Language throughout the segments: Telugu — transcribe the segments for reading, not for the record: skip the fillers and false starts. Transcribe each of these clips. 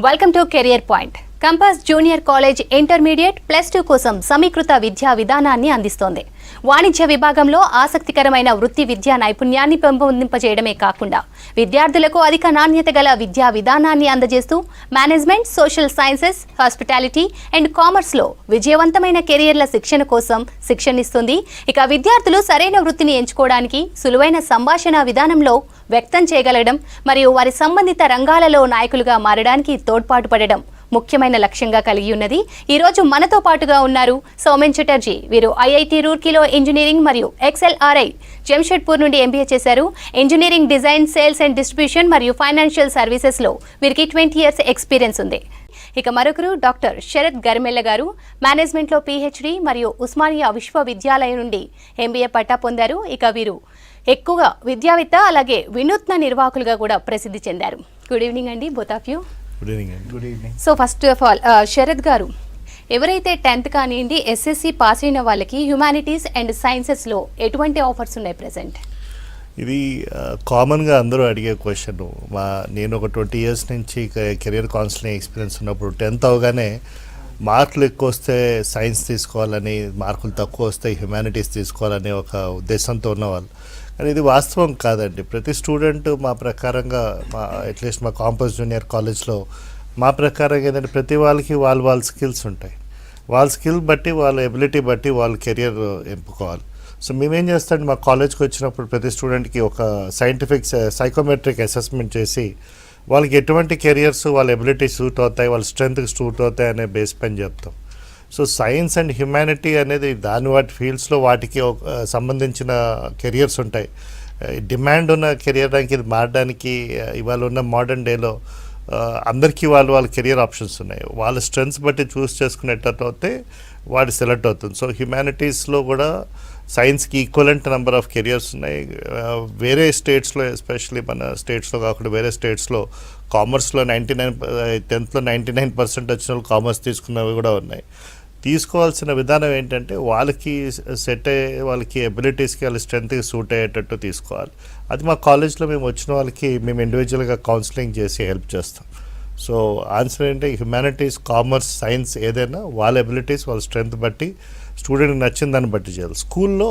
Welcome to career point. Compass junior college intermediate +2 కోసం సమీకృత విద్యా విధానాన్ని అందిస్తోంది. వాణిజ్య విభాగంలో ఆసక్తికరమైన వృత్తి విద్యా నైపుణ్యాన్ని పెంపొందింపజేయడమే కాకుండా విద్యార్థులకు అధిక నాణ్యత గల విద్యా విధానాన్ని అందజేస్తూ management, social sciences, hospitality and కామర్స్లో విజయవంతమైన కెరియర్ల శిక్షణ కోసం శిక్షణిస్తుంది. ఇక విద్యార్థులు సరైన వృత్తిని ఎంచుకోవడానికి సులువైన సంభాషణ విధానంలో వ్యక్తం చేయగలగడం మరియు వారి సంబంధిత రంగాలలో నాయకులుగా మారడానికి తోడ్పాటు పడడం ముఖ్యమైన లక్ష్యంగా కలిగి ఉన్నది. ఈ రోజు మనతో పాటుగా ఉన్నారు సౌమెన్ చటర్జీ. వీరు ఐఐటి రూర్కీలో ఇంజనీరింగ్ మరియు XLRI జంషెడ్పూర్ నుండి MBA చేశారు. Engineering design, sales and distribution మరియు ఫైనాన్షియల్ సర్వీసెస్లో వీరికి 20 years ఎక్స్పీరియన్స్ ఉంది. ఇక మరొకరు డాక్టర్ శరత్ గరిమెల్ల గారు. మేనేజ్మెంట్లో PhD మరియు ఉస్మానియా విశ్వవిద్యాలయం నుండి MBA పట్టా పొందారు. ఇక వీరు ఎక్కువగా విద్యావేత్త అలాగే వినూత్న నిర్వాహకులుగా కూడా ప్రసిద్ధి చెందారు. గుడ్ ఈవినింగ్ అండి, both of you. Good evening. So first of all Sharath garu, ఎవరైతే 10th కానివ్వండి SSC పాస్ అయిన వాళ్ళకి హ్యుమానిటీస్ అండ్ సైన్సెస్లో ఎటువంటి ఆఫర్స్ ఉన్నాయి ప్రెసెంట్? ఇది కామన్గా అందరూ అడిగే క్వశ్చన్. నేను ఒక 20 years నుంచి కెరియర్ కౌన్సిలింగ్ ఎక్స్పీరియన్స్ ఉన్నప్పుడు 10th అవగానే మార్కులు ఎక్కువ వస్తే సైన్స్ తీసుకోవాలని, మార్కులు తక్కువ వస్తే హ్యుమానిటీస్ తీసుకోవాలని ఒక ఉద్దేశంతో ఉన్నవాళ్ళు. కానీ ఇది వాస్తవం కాదండి. ప్రతి స్టూడెంట్ మా ప్రకారంగా అట్లీస్ట్ మా కాంపస్ జూనియర్ కాలేజ్లో మా ప్రకారంగా ఏంటంటే ప్రతి వాళ్ళకి వాళ్ళ స్కిల్స్ ఉంటాయి. వాళ్ళ స్కిల్ బట్టి, వాళ్ళ ఎబిలిటీ బట్టి వాళ్ళ కెరియర్ ఎంపుకోవాలి. సో మేమేం చేస్తాం, మా కాలేజ్కి వచ్చినప్పుడు ప్రతి స్టూడెంట్కి ఒక సైంటిఫిక్ సైకోమెట్రిక్ అసెస్మెంట్ చేసి వాళ్ళకి ఎటువంటి కెరియర్స్ వాళ్ళ ఎబిలిటీ సూట్ అవుతాయి, వాళ్ళ స్ట్రెంగ్త్కి సూట్ అవుతాయి అనే బేస్ పైన చెప్తాం. సో సైన్స్ అండ్ హ్యుమానిటీ అనేది వాటి ఫీల్డ్స్లో వాటికి సంబంధించిన కెరియర్స్ ఉంటాయి. డిమాండ్ ఉన్న కెరియర్ ర్యాంక్ ఇది మారడానికి ఇవాళ ఉన్న మోడర్న్ డేలో అందరికీ వాళ్ళ కెరియర్ ఆప్షన్స్ ఉన్నాయి. వాళ్ళ స్ట్రెంగ్త్స్ బట్టి చూస్ చేసుకునేటట్టు అయితే వాడు సెలెక్ట్ అవుతుంది. సో హ్యుమానిటీస్లో కూడా సైన్స్కి ఈక్వలెంట్ నెంబర్ ఆఫ్ కెరియర్స్ ఉన్నాయి. వేరే స్టేట్స్లో, ఎస్పెషల్లీ మన స్టేట్స్లో కాకుండా వేరే స్టేట్స్లో కామర్స్లో 10th 99% వచ్చిన వాళ్ళు కామర్స్ తీసుకున్నవి కూడా ఉన్నాయి. తీసుకోవాల్సిన విధానం ఏంటంటే వాళ్ళకి సెట్ అయ్యే, వాళ్ళకి ఎబిలిటీస్కి, వాళ్ళ స్ట్రెంత్కి సూట్ అయ్యేటట్టు తీసుకోవాలి. అది మా కాలేజ్లో మేము వచ్చిన వాళ్ళకి మేము ఇండివిజువల్గా కౌన్సిలింగ్ చేసి హెల్ప్ చేస్తాం. సో ఆన్సర్ ఏంటంటే హ్యుమానిటీస్, కామర్స్, సైన్స్ ఏదైనా వాళ్ళ ఎబిలిటీస్, వాళ్ళ స్ట్రెంత్ బట్టి స్టూడెంట్కి నచ్చిన దాన్ని బట్టి చేయాలి. స్కూల్లో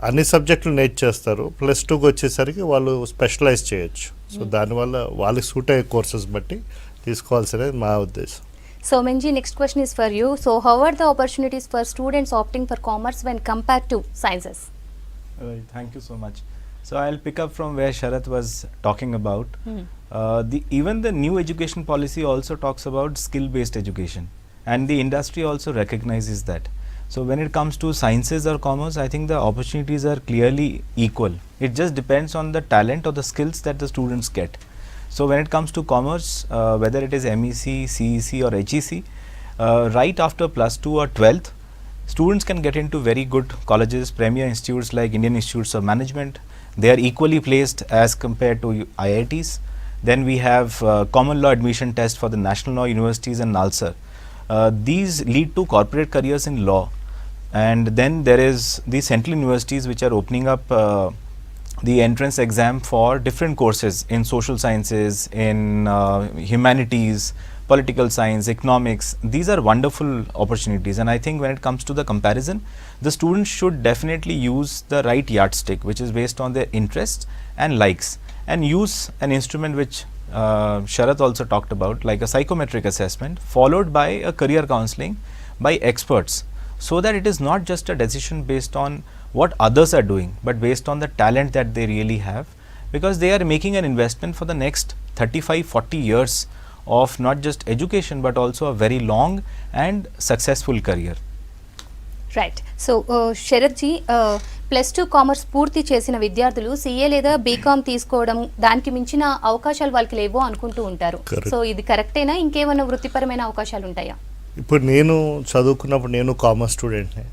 అన్ని సబ్జెక్టులు నేర్చేస్తారు, +2కి వచ్చేసరికి వాళ్ళు స్పెషలైజ్ చేయొచ్చు. సో దానివల్ల వాళ్ళకి సూట్ అయ్యే కోర్సెస్ బట్టి తీసుకోవాల్సినది మా ఉద్దేశం. So Menji, next question is for you. So how are the opportunities for students opting for commerce when compared to sciences? Thank you so much. So I'll pick up from where Sarath was talking about. Even the new education policy also talks about skill-based education, and the industry also recognizes that. So when it comes to sciences or commerce, I think the opportunities are clearly equal. It just depends on the talent or the skills that the students get. So when it comes to commerce, whether it is MEC, CEC or HEC, right after +2 or 12th, students can get into very good colleges, premier institutes like Indian Institutes of Management. They are equally placed as compared to IITs. Then we have common law admission test for the national law universities and NALSA. These lead to corporate careers in law. And then there is the central universities which are opening up the entrance exam for different courses in social sciences, in humanities, political science, economics. These are wonderful opportunities, and I think when it comes to the comparison, the students should definitely use the right yardstick, which is based on their interests and likes, and use an instrument which Sarath also talked about, like a psychometric assessment followed by a career counseling by experts, so that it is not just a decision based on what others are doing, but based on the talent that they really have, because they are making an investment for the next 35-40 years of not just education but also a very long and successful career. Right. So Sharath ji, +2 commerce పూర్తి చేసిన విద్యార్థులు CA లేదా BCom తీసుకోవడం, దానికి మించిన అవకాశాలు వాళ్ళకి లేవో అనుకుంటూ ఉంటారు. సో ఇది కరెక్టేనా? ఇంకేమైనా వృత్తిపరమైన అవకాశాలు ఉంటాయా? ఇప్పుడు నేను చదువుకున్నప్పుడు నేను కామర్స్ స్టూడెంట్ని.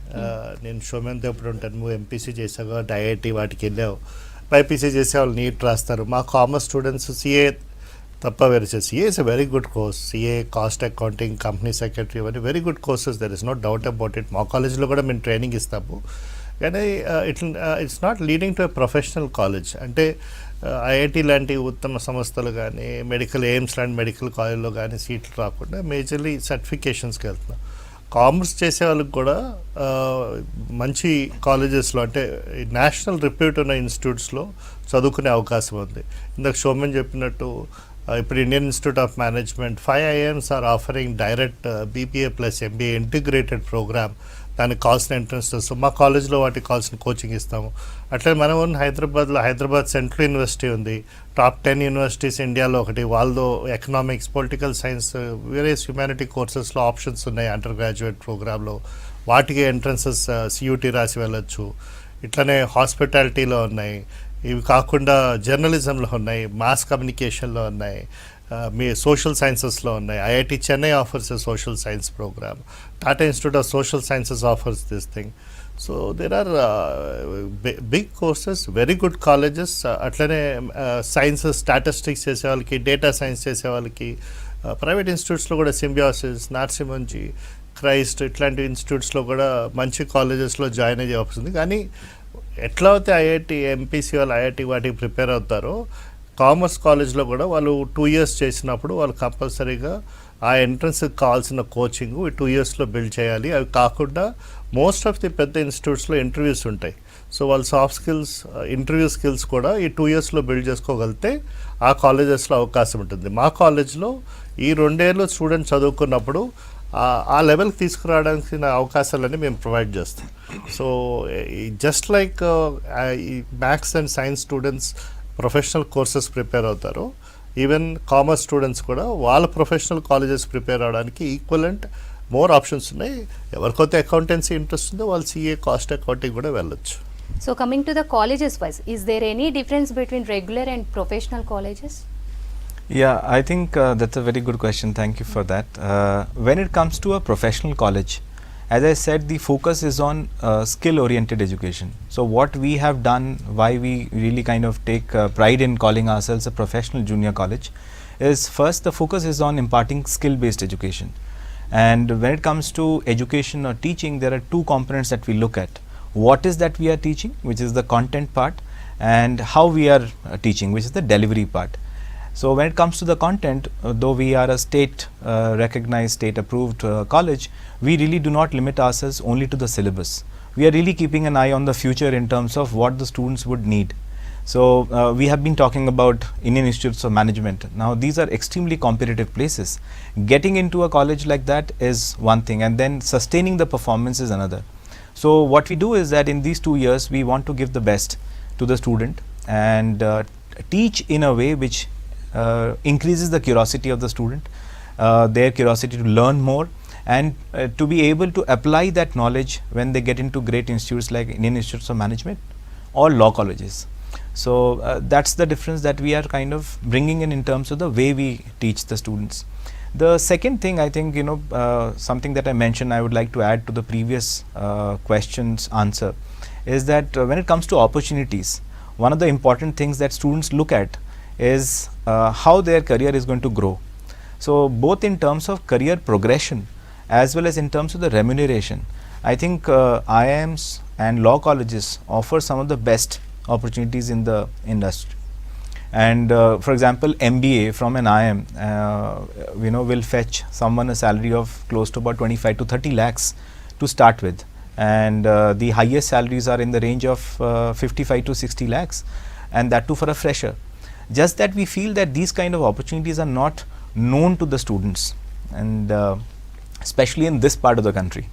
నేను సోమెన్తో ఎప్పుడు ఉంటాను, నువ్వు MPC చేసావు కాబట్టి IIT వాటికి వెళ్ళావు, BPC చేసే వాళ్ళు నీట్ రాస్తారు. మా కామర్స్ స్టూడెంట్స్ CA తప్ప వేరే CA is a very good course. CA, cost accounting, company secretary, ఇవన్నీ very good courses. There is no doubt about it. మా కాలేజ్లో కూడా మేము ట్రైనింగ్ ఇస్తాము. కానీ it's not leading to a professional college. అంటే ఐఐటి లాంటి ఉత్తమ సంస్థలు కానీ మెడికల్ ఎయిమ్స్ లాంటి మెడికల్ కాలేజ్లో కానీ సీట్లు రాకుండా మేజర్లీ సర్టిఫికేషన్స్కి వెళ్తున్నాం. కామర్స్ చేసే వాళ్ళకి కూడా మంచి కాలేజెస్లో అంటే నేషనల్ రిప్యూట్ ఉన్న ఇన్స్టిట్యూట్స్లో చదువుకునే అవకాశం ఉంది. ఇందాక సౌమెన్ చెప్పినట్టు ఇప్పుడు Indian institute of management 5 IIMs are offering direct BBA plus MBA integrated programme. దానికి కావాల్సిన ఎంట్రన్స్ టెస్ట్ మా కాలేజ్లో వాటికి కావాల్సిన కోచింగ్ ఇస్తాము. అట్లే మనం హైదరాబాద్లో హైదరాబాద్ సెంట్రల్ యూనివర్సిటీ ఉంది, టాప్ 10 యూనివర్సిటీస్ ఇండియాలో ఒకటి. వాళ్ళలో economics, political science, various humanity కోర్సెస్లో ఆప్షన్స్ ఉన్నాయి అండర్ గ్రాడ్యుయేట్ ప్రోగ్రాంలో. వాటికి ఎంట్రన్సెస్ CUT రాసి వెళ్ళొచ్చు. ఇట్లనే హాస్పిటాలిటీలో ఉన్నాయి, ఇవి కాకుండా జర్నలిజంలో ఉన్నాయి, మాస్ కమ్యూనికేషన్లో ఉన్నాయి, మీ సోషల్ సైన్సెస్లో ఉన్నాయి. IIT Chennai offers a social science programme, Tata institute of social sciences offers this thing. So there are big courses, very good colleges. అట్లనే సైన్స్ స్టాటిస్టిక్స్ చేసే వాళ్ళకి, డేటా సైన్స్ చేసే వాళ్ళకి ప్రైవేట్ ఇన్స్టిట్యూట్స్లో కూడా సింబియాసిస్, నార్సింహంజీ, క్రైస్ట్ ఇట్లాంటి ఇన్స్టిట్యూట్స్లో కూడా మంచి కాలేజెస్లో జాయిన్ అయ్యే అవకాశం ఉంది. కానీ ఎట్లా అయితే ఐఐటి MPC వాళ్ళు ఐఐటి వాటికి ప్రిపేర్ అవుతారో, కామర్స్ కాలేజ్లో కూడా వాళ్ళు 2 years చేసినప్పుడు వాళ్ళు కంపల్సరీగా ఆ ఎంట్రన్స్కి కావాల్సిన కోచింగ్ 2 yearsలో బిల్డ్ చేయాలి. అవి కాకుండా మోస్ట్ ఆఫ్ ది పెద్ద ఇన్స్టిట్యూట్స్లో ఇంటర్వ్యూస్ ఉంటాయి. సో వాళ్ళ సాఫ్ట్ స్కిల్స్, ఇంటర్వ్యూ స్కిల్స్ కూడా ఈ 2 yearsలో బిల్డ్ చేసుకోగలిగితే ఆ కాలేజెస్లో అవకాశం ఉంటుంది. మా కాలేజ్లో ఈ 2 years స్టూడెంట్ చదువుకున్నప్పుడు ఆ లెవెల్కి తీసుకురావడానికి అవకాశాలన్నీ మేము ప్రొవైడ్ చేస్తాం. సో జస్ట్ లైక్ ఈ maths and science students professional courses prepare అవుతారు, ఈవెన్ కామర్స్ స్టూడెంట్స్ కూడా వాళ్ళ ప్రొఫెషనల్ కాలేజెస్ ప్రిపేర్ అవడానికి ఈక్వలెంట్ మోర్ ఆప్షన్స్ ఉన్నాయి. ఎవరికైతే అకౌంటెన్సీ ఇంట్రెస్ట్ ఉందో వాళ్ళు CA కాస్ట్ అకౌంటింగ్ కూడా వెళ్ళొచ్చు. So coming to the colleges wise, is there any difference between regular and professional colleges? Yeah, I think that's a very good question. Thank you for that. When it comes to a professional college, as I said, the focus is on skill-oriented education. So what we have done, why we really kind of take pride in calling ourselves a professional junior college, is first the focus is on imparting skill-based education. And when it comes to education or teaching, there are 2 components that we look at. What is that we are teaching, which is the content part, and how we are teaching, which is the delivery part. So when it comes to the content, though we are a state recognized, state approved college, we really do not limit ourselves only to the syllabus. We are really keeping an eye on the future in terms of what the students would need. So we have been talking about Indian Institutes of Management. Now these are extremely competitive places. Getting into a college like that is one thing, and then sustaining the performance is another. So what we do is that in these 2 years we want to give the best to the student and teach in a way which increases the curiosity of the student, their curiosity to learn more, and to be able to apply that knowledge when they get into great institutes like Indian Institutes of Management or law colleges. So that's the difference that we are kind of bringing in terms of the way we teach the students. The second thing, I think, something that I mentioned, I would like to add to the previous question's answer, is that when it comes to opportunities, one of the important things that students look at is how their career is going to grow. So both in terms of career progression as well as in terms of the remuneration, I think IIMs and law colleges offer some of the best opportunities in the industry. And for example, MBA from an IIM will fetch someone a salary of close to about 25 to 30 lakhs to start with, and the highest salaries are in the range of 55 to 60 lakhs, and that too for a fresher. Just that we feel that these kind of opportunities are not known to the students, and especially in this part of the country.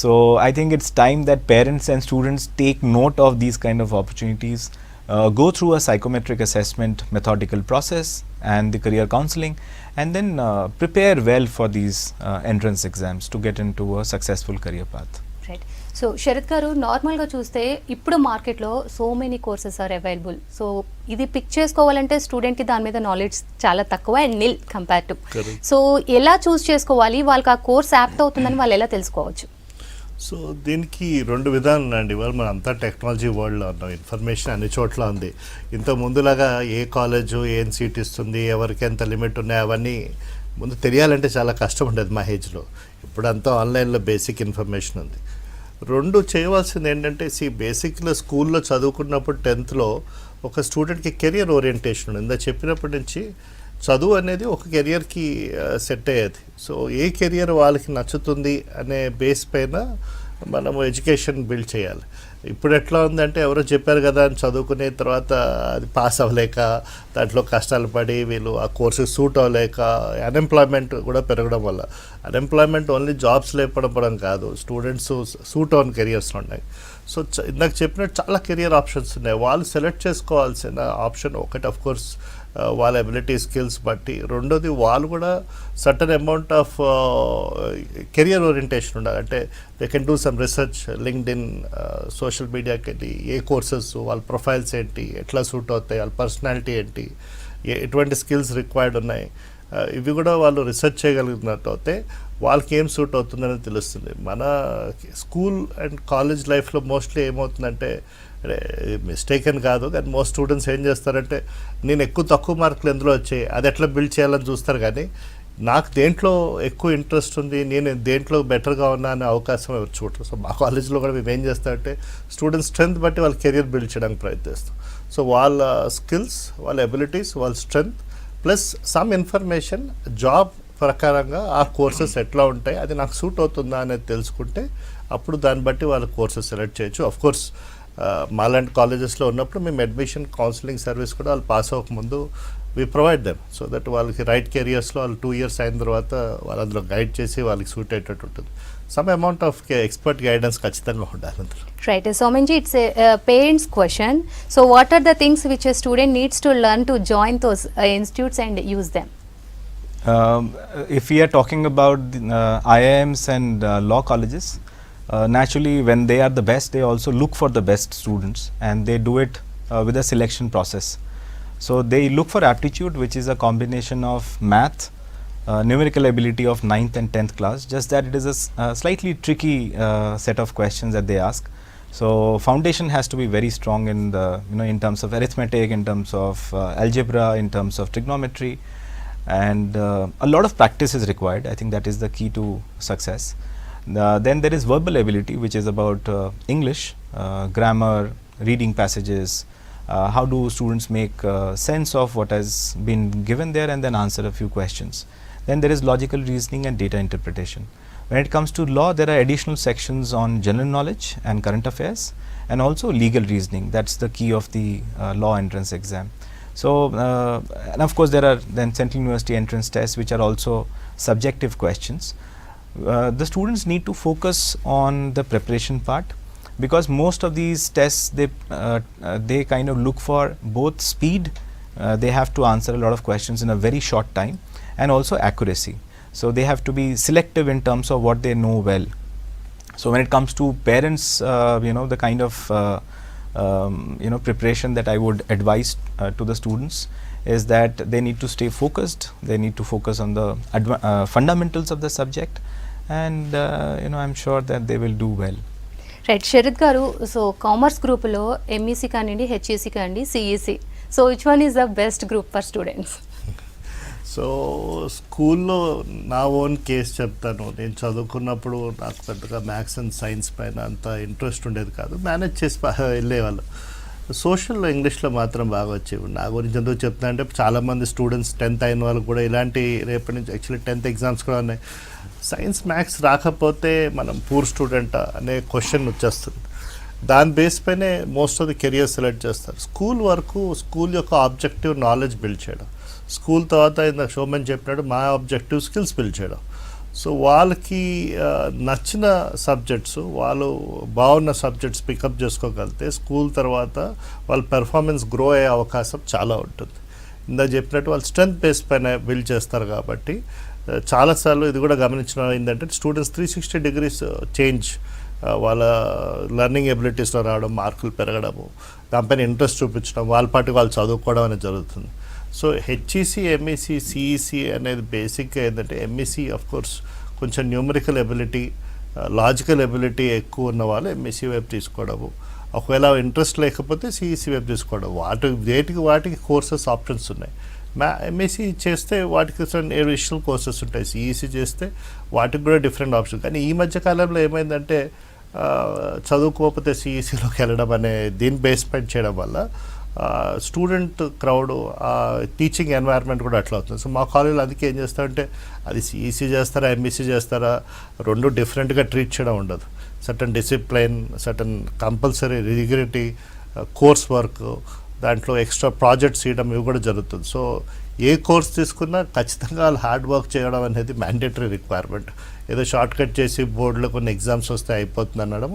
So I think it's time that parents and students take note of these kind of opportunities, go through a psychometric assessment methodical process and the career counseling, and then prepare well for these entrance exams to get into a successful career path. Right. So Sharath garu, నార్మల్గా చూస్తే ఇప్పుడు మార్కెట్లో so many courses are available. So ఇది పిక్ చేసుకోవాలంటే స్టూడెంట్కి దాని మీద నాలెడ్జ్ చాలా తక్కువ and nil compare to. So ఎలా చూస్ చేసుకోవాలి, వాళ్ళకి ఆ కోర్స్ యాప్ట్ అవుతుందని వాళ్ళు ఎలా తెలుసుకోవచ్చు? సో దీనికి 2 విధాలు ఉన్నాయండి. ఇవాళ మనం అంతా టెక్నాలజీ వరల్డ్లో ఉన్నాం, ఇన్ఫర్మేషన్ అన్ని చోట్ల ఉంది. ఇంత ముందులాగా ఏ కాలేజు ఏం సీట్ ఇస్తుంది, ఎవరికి ఎంత లిమిట్ ఉన్నాయి, అవన్నీ ముందు తెలియాలంటే చాలా కష్టం ఉండేది మా ఏజ్లో. ఇప్పుడు అంతా ఆన్లైన్లో బేసిక్ ఇన్ఫర్మేషన్ ఉంది. రెండు చేయవలసింది ఏంటంటే బేసిక్గా స్కూల్లో చదువుకున్నప్పుడు 10th ఒక స్టూడెంట్కి కెరియర్ ఓరియంటేషన్ ఉంది. ఇందా చెప్పినప్పటి నుంచి చదువు అనేది ఒక కెరియర్కి సెట్ అయ్యేది. సో ఏ కెరియర్ వాళ్ళకి నచ్చుతుంది అనే బేస్ పైన మనము ఎడ్యుకేషన్ బిల్డ్ చేయాలి. ఇప్పుడు ఎట్లా ఉందంటే ఎవరో చెప్పారు కదా అని చదువుకునే తర్వాత అది పాస్ అవ్వలేక దాంట్లో కష్టాలు పడి వీళ్ళు ఆ కోర్సు సూట్ అవ్వలేక అన్ఎంప్లాయ్మెంట్ కూడా పెరగడం వల్ల, అన్ఎంప్లాయ్మెంట్ ఓన్లీ జాబ్స్ లేకపోవడం కాదు, స్టూడెంట్స్ సూట్ ఆన్ కెరియర్స్ ఉన్నాయి. సో ఇందాక చెప్పినట్టు చాలా కెరియర్ ఆప్షన్స్ ఉన్నాయి. వాళ్ళు సెలెక్ట్ చేసుకోవాల్సిన ఆప్షన్ ఒకటి ఆఫ్ కోర్స్ వాళ్ళ ఎబిలిటీ స్కిల్స్ బట్టి, రెండోది వాళ్ళు కూడా certain amount of career orientation ఉండాలి. అంటే they can do some research, LinkedIn, social మీడియాకి వెళ్ళి ఏ కోర్సెస్, వాళ్ళ ప్రొఫైల్స్ ఏంటి, ఎట్లా సూట్ అవుతాయి, వాళ్ళ పర్సనాలిటీ ఏంటి, ఎటువంటి స్కిల్స్ రిక్వైర్డ్ ఉన్నాయి, ఇవి కూడా వాళ్ళు రీసెర్చ్ చేయగలిగినట్టు అయితే వాళ్ళకి ఏం సూట్ అవుతుందని తెలుస్తుంది. మన స్కూల్ అండ్ కాలేజ్ లైఫ్లో మోస్ట్లీ ఏమవుతుందంటే, మిస్టేక్ అని కాదు కానీ మోస్ట్ స్టూడెంట్స్ ఏం చేస్తారంటే నేను తక్కువ మార్కులు ఎందులో వచ్చాయి అది ఎట్లా బిల్డ్ చేయాలని చూస్తారు, కానీ నాకు దేంట్లో ఎక్కువ ఇంట్రెస్ట్ ఉంది, నేను దేంట్లో బెటర్గా ఉన్నా అనే అవకాశం ఎవరు చూడరు. సో మా కాలేజ్లో కూడా మేము ఏం చేస్తామంటే స్టూడెంట్ స్ట్రెంత్ బట్టి వాళ్ళ కెరియర్ బిల్డ్ చేయడానికి ప్రయత్నిస్తాం. సో వాళ్ళ స్కిల్స్, వాళ్ళ ఎబిలిటీస్, వాళ్ళ strength plus some information job ప్రకారంగా ఆ కోర్సెస్ ఎట్లా ఉంటాయి, అది నాకు సూట్ అవుతుందా అనేది తెలుసుకుంటే అప్పుడు దాన్ని బట్టి వాళ్ళ కోర్సెస్ సెలెక్ట్ చేయొచ్చు. ఆఫ్ కోర్స్ మాలాంటి కాలేజెస్లో ఉన్నప్పుడు మేము అడ్మిషన్ కౌన్సిలింగ్ సర్వీస్ కూడా వాళ్ళు పాస్ అవ్వకముందు we provide them, so that వాళ్ళకి రైట్ కెరియర్స్లో వాళ్ళు 2 years అయిన తర్వాత వాళ్ళు అందులో గైడ్ చేసి వాళ్ళకి సూట్ అయ్యేటట్టు ఉంటుంది. Some amount of expert guidance ఖచ్చితంగా ఉండాలి అందులో. Right. Soumen ji, it's a parent's question. So what are the things which a student needs to learn to join those institutes and use them? If we are talking about IIMs and law colleges, naturally when they are the best, they also look for the best students and they do it with a selection process. So they look for aptitude, which is a combination of math, numerical ability of 9th and 10th class, just that it is a slightly tricky set of questions that they ask. So foundation has to be very strong in the, in terms of arithmetic, in terms of algebra, in terms of trigonometry, and a lot of practice is required. I think that is the key to success. Then there is verbal ability, which is about English, grammar, reading passages, how do students make sense of what has been given there and then answer a few questions. Then there is logical reasoning and data interpretation. When it comes to law, there are additional sections on general knowledge and current affairs and also legal reasoning. That's the key of the law entrance exam. So and of course there are then Central University entrance tests, which are also subjective questions. The students need to focus on the preparation part, because most of these tests they kind of look for both speed, they have to answer a lot of questions in a very short time, and also accuracy. So they have to be selective in terms of what they know well. So when it comes to parents, the kind of preparation that I would advise to the students is that they need to stay focused, they need to focus on the fundamentals of the subject, and I'm sure that they will do well. Right, Sharath garu, so commerce గ్రూప్లో ఎంఈసీ కానివ్వండి, హెచ్ఈసీ కానివ్వండి, CEC, so which one is the best group for students? So స్కూల్లో నా ఓన్ కేస్ చెప్తాను. నేను చదువుకున్నప్పుడు నాకు పెద్దగా మ్యాథ్స్ అండ్ సైన్స్ పైన అంత ఇంట్రెస్ట్ ఉండేది కాదు, మేనేజ్ చేసి వెళ్ళేవాళ్ళు. సోషల్లో ఇంగ్లీష్లో మాత్రం బాగా వచ్చేవి. నా గురించి ఎందుకు చెప్తున్నా అంటే చాలామంది స్టూడెంట్స్ 10th అయిన వాళ్ళు కూడా ఇలాంటి రేపటి నుంచి యాక్చువల్లీ 10th ఎగ్జామ్స్ కూడా ఉన్నాయి. సైన్స్ మ్యాథ్స్ రాకపోతే మనం పూర్ స్టూడెంట్ అనే క్వశ్చన్ వచ్చేస్తుంది. దాని బేస్ పైనే most of the career select చేస్తారు. స్కూల్ వరకు స్కూల్ యొక్క ఆబ్జెక్టివ్ నాలెడ్జ్ బిల్డ్ చేయడం, స్కూల్ తర్వాత ఇందాక సోమన్ చెప్పినట్టు మా ఆబ్జెక్టివ్ స్కిల్స్ బిల్డ్ చేయడం. సో వాళ్ళకి నచ్చిన సబ్జెక్ట్స్, వాళ్ళు బాగున్న సబ్జెక్ట్స్ పికప్ చేసుకోగలిగితే స్కూల్ తర్వాత వాళ్ళ పెర్ఫార్మెన్స్ గ్రో అయ్యే అవకాశం చాలా ఉంటుంది. ఇందాక చెప్పినట్టు వాళ్ళు స్ట్రెంత్ బేస్ పైన బిల్డ్ చేస్తారు. కాబట్టి చాలాసార్లు ఇది కూడా గమనించడం ఏంటంటే స్టూడెంట్స్ 360 degrees చేంజ్ వాళ్ళ లెర్నింగ్ ఎబిలిటీస్లో రావడం, మార్కులు పెరగడము, దానిపైన ఇంట్రెస్ట్ చూపించడం, వాళ్ళ పాటికి వాళ్ళు చదువుకోవడం అనేది జరుగుతుంది. సో హెచ్ఈసీ, ఎంఈసీ, సిఈసీ అనేది బేసిక్గా ఏంటంటే ఎంఈసీ ఆఫ్ కోర్స్ కొంచెం న్యూమరికల్ ఎబిలిటీ, లాజికల్ ఎబిలిటీ ఎక్కువ ఉన్న వాళ్ళు ఎంఈసీ వైపు తీసుకోవడము, ఒకవేళ ఇంట్రెస్ట్ లేకపోతే సిఈసీ వైపు తీసుకోవడం. వాటికి కోర్సెస్ ఆప్షన్స్ ఉన్నాయి. ఎంఈసీ చేస్తే వాటికి అడిషనల్ కోర్సెస్ ఉంటాయి, సిఈసీ చేస్తే వాటికి కూడా డిఫరెంట్ ఆప్షన్. కానీ ఈ మధ్య కాలంలో ఏమైందంటే చదువుకోకపోతే సిఈసిలోకి వెళ్ళడం అనే దీన్ని బేస్మెంట్ చేయడం వల్ల స్టూడెంట్ క్రౌడ్ టీచింగ్ ఎన్వైర్న్మెంట్ కూడా అట్లా అవుతుంది. సో మా కాలేజీలో అందుకే ఏం చేస్తారంటే అది సిఈసి చేస్తారా ఎంఈసి చేస్తారా రెండు డిఫరెంట్గా ట్రీట్ చేయడం ఉండదు. Certain discipline, certain compulsory regulatory course work, దాంట్లో ఎక్స్ట్రా ప్రాజెక్ట్స్ చేయడం ఇవి కూడా జరుగుతుంది. సో ఏ కోర్స్ తీసుకున్నా ఖచ్చితంగా వాళ్ళు హార్డ్ వర్క్ చేయడం అనేది మ్యాండేటరీ రిక్వైర్మెంట్. ఏదో షార్ట్ కట్ చేసి బోర్డులో కొన్ని ఎగ్జామ్స్ వస్తే అయిపోతుంది అనడం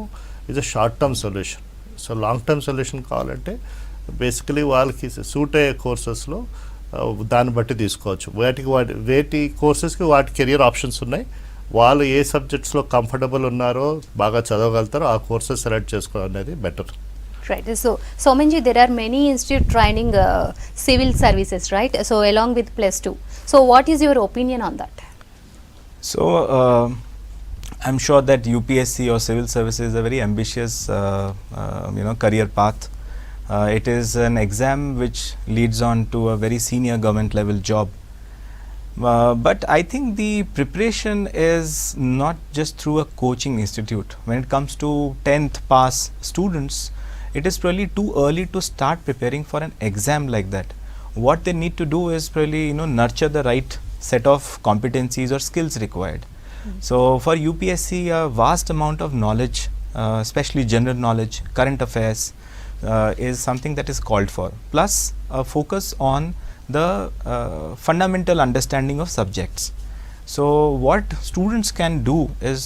ఇది short term solution. So long term solution కావాలంటే బేసికలీ వాళ్ళకి సూట్ అయ్యే కోర్సెస్లో దాన్ని బట్టి తీసుకోవచ్చు. వేటి కోర్సెస్కి వాటి కెరియర్ ఆప్షన్స్ ఉన్నాయి. వాళ్ళు ఏ సబ్జెక్ట్స్లో కంఫర్టబుల్ ఉన్నారో బాగా చదవగలుగుతారో ఆ కోర్సెస్ సెలెక్ట్ చేసుకోవడం అనేది better. Right. So, Soumenji, there are many institute training civil services, right? So, along with +2. So, what is your opinion on that? So, I'm sure that UPSC or civil service is a very ambitious, career path. It is an exam which leads on to a very senior government level job. But I think the preparation is not just through a coaching institute. When it comes to 10th pass students, it is probably too early to start preparing for an exam like that. What they need to do is probably nurture the right set of competencies or skills required. So for UPSC, a vast amount of knowledge, especially general knowledge, current affairs, is something that is called for. Plus a focus on the fundamental understanding of subjects. So what students can do is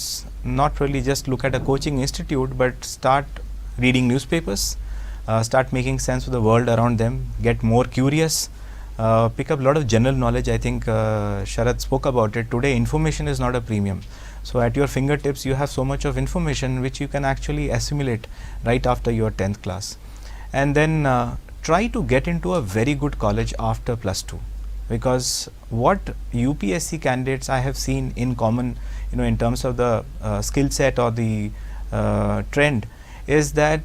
not really just look at a coaching institute, but start reading newspapers, start making sense of the world around them, get more curious, pick up a lot of general knowledge. I think Sarath spoke about it. Today information is not a premium. So at your fingertips you have so much of information which you can actually assimilate right after your 10th class. And then try to get into a very good college after +2, because what UPSC candidates I have seen in common, in terms of the skill set or the trend, is that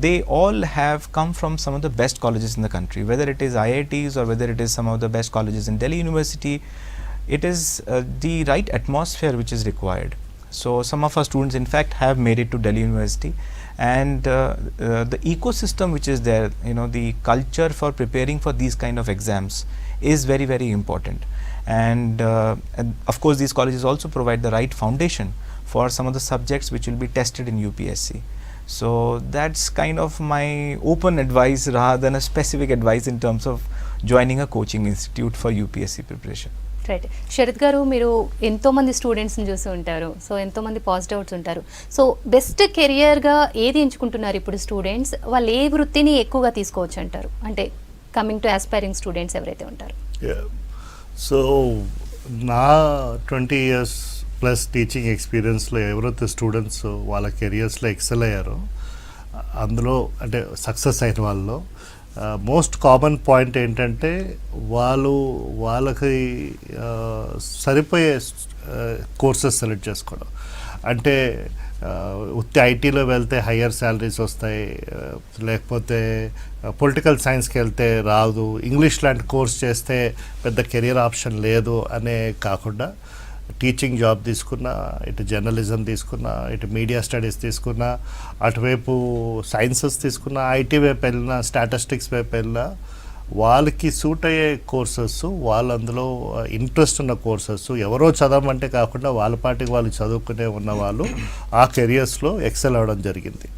they all have come from some of the best colleges in the country, whether it is IITs or whether it is some of the best colleges in Delhi University. It is the right atmosphere which is required. So some of our students in fact have made it to Delhi University, and the ecosystem which is there, the culture for preparing for these kind of exams is very, very important. And of course these colleges also provide the right foundation for some of the subjects which will be tested in UPSC. So that's kind of my open advice rather than a specific advice in terms of joining a coaching institute for UPSC preparation. Right. Sharath garu, మీరు ఎంతోమంది స్టూడెంట్స్ని చూసి ఉంటారు. సో ఎంతోమంది పాస్ అవుట్స్ ఉంటారు. సో బెస్ట్ కెరియర్గా ఏది ఎంచుకుంటున్నారు ఇప్పుడు స్టూడెంట్స్? వాళ్ళు ఏ వృత్తిని ఎక్కువగా తీసుకోవచ్చు అంటారు, అంటే కమింగ్ టు ఆస్పైరింగ్ స్టూడెంట్స్ ఎవరైతే ఉంటారు? సో నా 20 years ప్లస్ టీచింగ్ ఎక్స్పీరియన్స్లో ఎవరైతే స్టూడెంట్స్ వాళ్ళ కెరియర్స్లో ఎక్సెల్ అయ్యారో, అందులో అంటే సక్సెస్ అయిన వాళ్ళలో మోస్ట్ కామన్ పాయింట్ ఏంటంటే వాళ్ళకి సరిపోయే కోర్సెస్ సెలెక్ట్ చేసుకోవడం. అంటే ఉత్తి ఐటీలో వెళ్తే హయ్యర్ శాలరీస్ వస్తాయి, లేకపోతే పొలిటికల్ సైన్స్కి వెళ్తే రాదు, ఇంగ్లీష్ లాంటి కోర్స్ చేస్తే పెద్ద కెరియర్ ఆప్షన్ లేదు అనే కాకుండా టీచింగ్ జాబ్ తీసుకున్నా, ఇటు జర్నలిజం తీసుకున్నా, ఇటు మీడియా స్టడీస్ తీసుకున్నా, అటువైపు సైన్సెస్ తీసుకున్నా, ఐటీ వైపు వెళ్ళినా, స్టాటిస్టిక్స్ వైపు వెళ్ళినా, వాళ్ళకి సూట్ అయ్యే కోర్సెస్, వాళ్ళు అందులో ఇంట్రెస్ట్ ఉన్న కోర్సెస్, ఎవరో చదవమంటే కాకుండా వాళ్ళ పాటికి వాళ్ళు చదువుకునే ఉన్న వాళ్ళు ఆ కెరియర్స్లో ఎక్సెల్ అవ్వడం జరిగింది.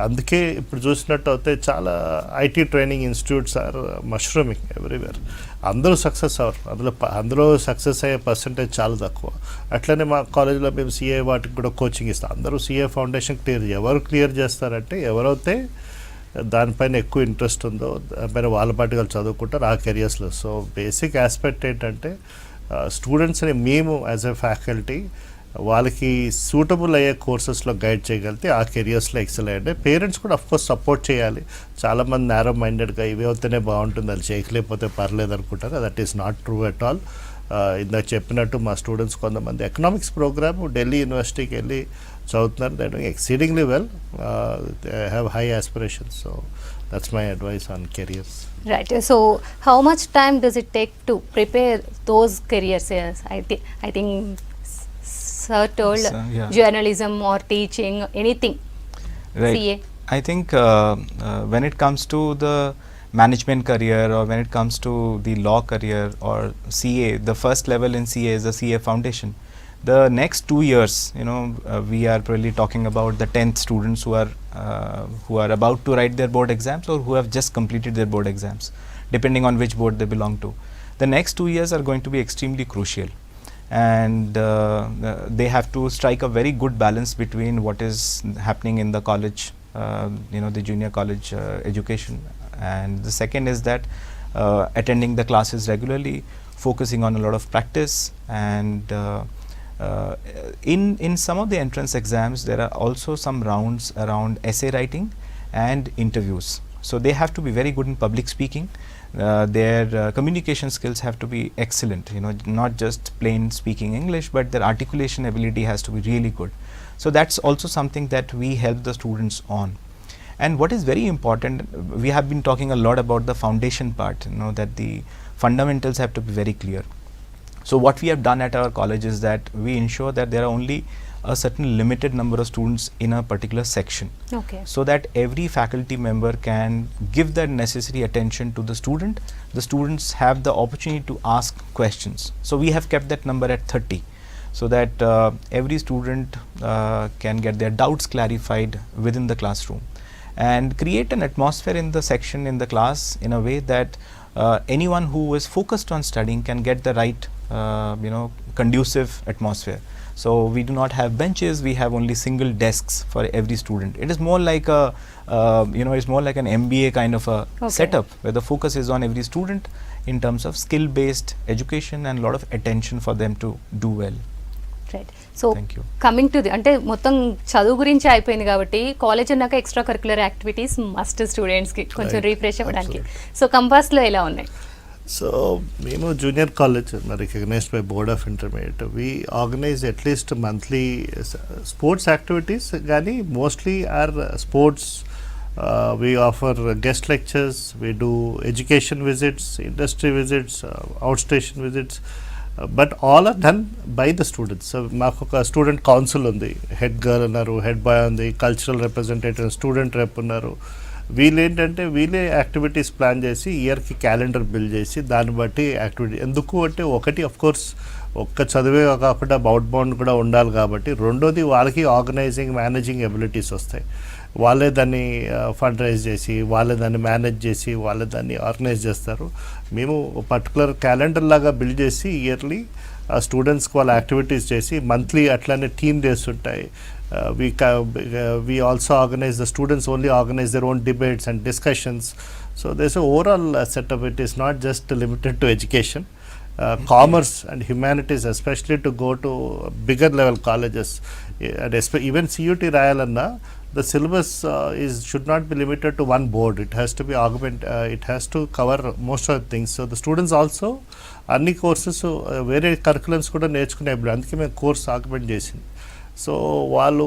అందుకే ఇప్పుడు చూసినట్టు అయితే చాలా IT training institutes are mushrooming everywhere. అందరూ సక్సెస్ అవ్వరు, అందులో సక్సెస్ అయ్యే పర్సంటేజ్ చాలా తక్కువ. అట్లనే మా కాలేజీలో మేము సిఏ వాటికి కూడా కోచింగ్ ఇస్తాం. అందరూ సిఏ ఫౌండేషన్ ఎవరు క్లియర్ చేస్తారంటే ఎవరైతే దానిపైన ఎక్కువ ఇంట్రెస్ట్ ఉందో దానిపైన వాళ్ళ పాటి వాళ్ళు చదువుకుంటారు ఆ కెరియర్స్లో. సో బేసిక్ ఆస్పెక్ట్ ఏంటంటే స్టూడెంట్స్ని మేము యాజ్ ఎ ఫ్యాకల్టీ వాళ్ళకి సూటబుల్ అయ్యే కోర్సెస్లో గైడ్ చేయగలిగితే ఆ కెరియర్స్లో ఎక్సెల్ అయ్యండి. పేరెంట్స్ కూడా అఫ్కోర్స్ సపోర్ట్ చేయాలి. చాలామంది నేరో మైండెడ్గా ఇవి అవుతేనే బాగుంటుంది, అది చేయలేకపోతే పర్లేదు అనుకుంటారు. That is not true at all. ఇందాక చెప్పినట్టు మా స్టూడెంట్స్ కొంతమంది ఎకనామిక్స్ ప్రోగ్రామ్ ఢిల్లీ యూనివర్సిటీకి వెళ్ళి చదువుతున్నారు. They doing exceedingly well, they have high aspirations. So that's my advice on careers. Right. So how much time does it take to prepare those careers? I think sir told Yeah. journalism or teaching, anything. Right. CA. I think when it comes to the management career, or when it comes to the law career or CA, the first level in CA is the CA foundation. The next 2 years, we are probably talking about the 10th students who are about to write their board exams or who have just completed their board exams, depending on which board they belong to. The next 2 years are going to be extremely crucial, and they have to strike a very good balance between what is happening in the college, the junior college education, and the second is that attending the classes regularly, focusing on a lot of practice, and in some of the entrance exams there are also some rounds around essay writing and interviews. So they have to be very good in public speaking. Their communication skills have to be excellent, not just plain speaking English, but their articulation ability has to be really good. So that's also something that we help the students on. And what is very important, we have been talking a lot about the foundation part, that the fundamentals have to be very clear. So what we have done at our college is that we ensure that there are only a certain limited number of students in a particular section, Okay. so that every faculty member can give that necessary attention to the student. The students have the opportunity to ask questions. So we have kept that number at 30, so that every student can get their doubts clarified within the classroom, and create an atmosphere in the section, in the class, in a way that anyone who is focused on studying can get the right conducive atmosphere. So we do not have benches, we have only single desks for every student. It is more like it's more like an MBA kind of a setup, where the focus is on every student in terms of skill based education and a lot of attention for them to do well. Right. So Thank you. Coming to the, అంటే మొత్తం చదువు గురించి అయిపోయింది కాబట్టి కాలేజ్ అన్నాక ఎక్స్ట్రా కరిక్యులర్ యాక్టివిటీస్ మస్ట్ స్టూడెంట్స్కి కొంచెం Right. రీఫ్రెష్ అవ్వడానికి. సో కంపాస్లో ఎలా ఉన్నాయి? సో మేము junior college recognised by board of intermediate, we organise at least monthly sports activities, కానీ mostly are sports. We offer guest lectures, we do education visits, industry visits, outstation visits, but all are done by the students. So మాకు ఒక స్టూడెంట్ కౌన్సిల్ ఉంది, హెడ్ గర్ల్ ఉన్నారు, హెడ్ బాయ్ ఉంది, కల్చరల్ రిప్రజెంటేటివ్, స్టూడెంట్ రెప్ ఉన్నారు. వీళ్ళే యాక్టివిటీస్ ప్లాన్ చేసి ఇయర్కి క్యాలెండర్ బిల్డ్ చేసి దాన్ని బట్టి యాక్టివిటీ. ఎందుకు అంటే ఒకటి అఫ్ కోర్స్ ఒక్క చదివే కాకుండా అవుట్ బౌండ్ కూడా ఉండాలి కాబట్టి, రెండోది వాళ్ళకి ఆర్గనైజింగ్ మేనేజింగ్ ఎబిలిటీస్ వస్తాయి. వాళ్ళే దాన్ని ఫండ్ రైజ్ చేసి, వాళ్ళే దాన్ని మేనేజ్ చేసి, వాళ్ళే దాన్ని ఆర్గనైజ్ చేస్తారు. మేము పర్టికులర్ క్యాలెండర్ లాగా బిల్డ్ చేసి ఇయర్లీ స్టూడెంట్స్కి వాళ్ళ యాక్టివిటీస్ చేసి, మంత్లీ అట్లానే టీమ్ డేస్ ఉంటాయి. We also organize, the students only organize their own debates and discussions. So there's an overall setup. It is not just limited to education. Commerce and humanities, especially to go to bigger level colleges, and even CUT రాయాలన్నా the syllabus should not be limited to one board. It has to be it has to cover most of the things. So the students also అన్ని కోర్సెస్ వేరే కరికులమ్స్ కూడా నేర్చుకునే, అందుకే మేము కోర్స్ ఆగ్మెంట్ చేసింది. సో వాళ్ళు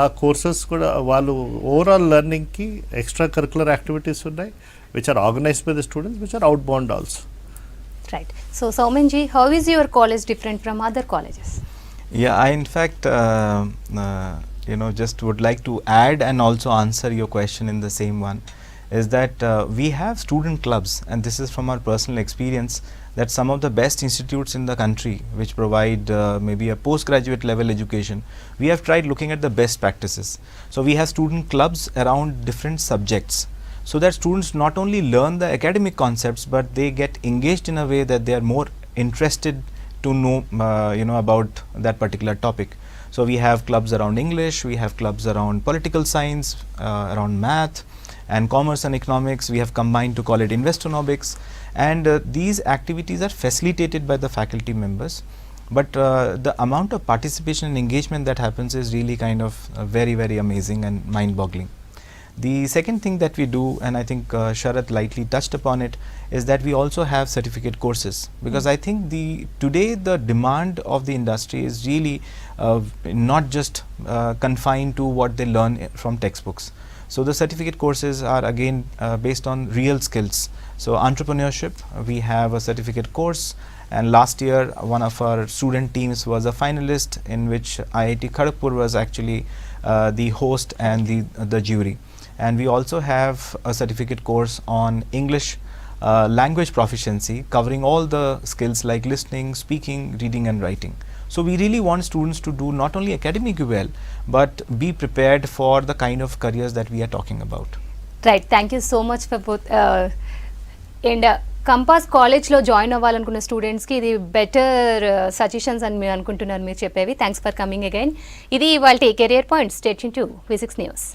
ఆ కోర్సెస్ కూడా వాళ్ళు ఓవరాల్ లెర్నింగ్కి ఎక్స్ట్రా కరికులర్ యాక్టివిటీస్ ఉన్నాయి, which are organised by the students, which are outbound also. Right. So Soumen ji, how is your college different from other colleges? Yeah, I in fact just would like to add and also answer your question in the same one, is that we have student clubs, and this is from our personal experience, that some of the best institutes in the country which provide maybe a postgraduate level education, we have tried looking at the best practices. So we have student clubs around different subjects, so that students not only learn the academic concepts, but they get engaged in a way that they are more interested to know about that particular topic. So we have clubs around English, we have clubs around political science, around math and commerce and economics. We have combined to call it investonomics, and these activities are facilitated by the faculty members, but the amount of participation and engagement that happens is really kind of very, very amazing and mind boggling. The second thing that we do, and I think Sarath lightly touched upon it, is that we also have certificate courses, because I think today the demand of the industry is really not just confined to what they learn from textbooks. So the certificate courses are again based on real skills. So entrepreneurship, we have a certificate course, and last year one of our student teams was a finalist in which IIT Kharagpur was actually the host and the jury. And we also have a certificate course on English language proficiency, covering all the skills like listening, speaking, reading and writing. So we really want students to do not only academically well, but be prepared for the kind of careers that we are talking about. Right, thank you so much for both. And compass కాలేజ్లో జాయిన్ అవ్వాలనుకున్న స్టూడెంట్స్కి ఇది బెటర్ సజెషన్స్ అని మీరు అనుకుంటున్నారు మీరు చెప్పేవి. Thanks for coming again. ఇది ఇవాళ career point. State to V6 news.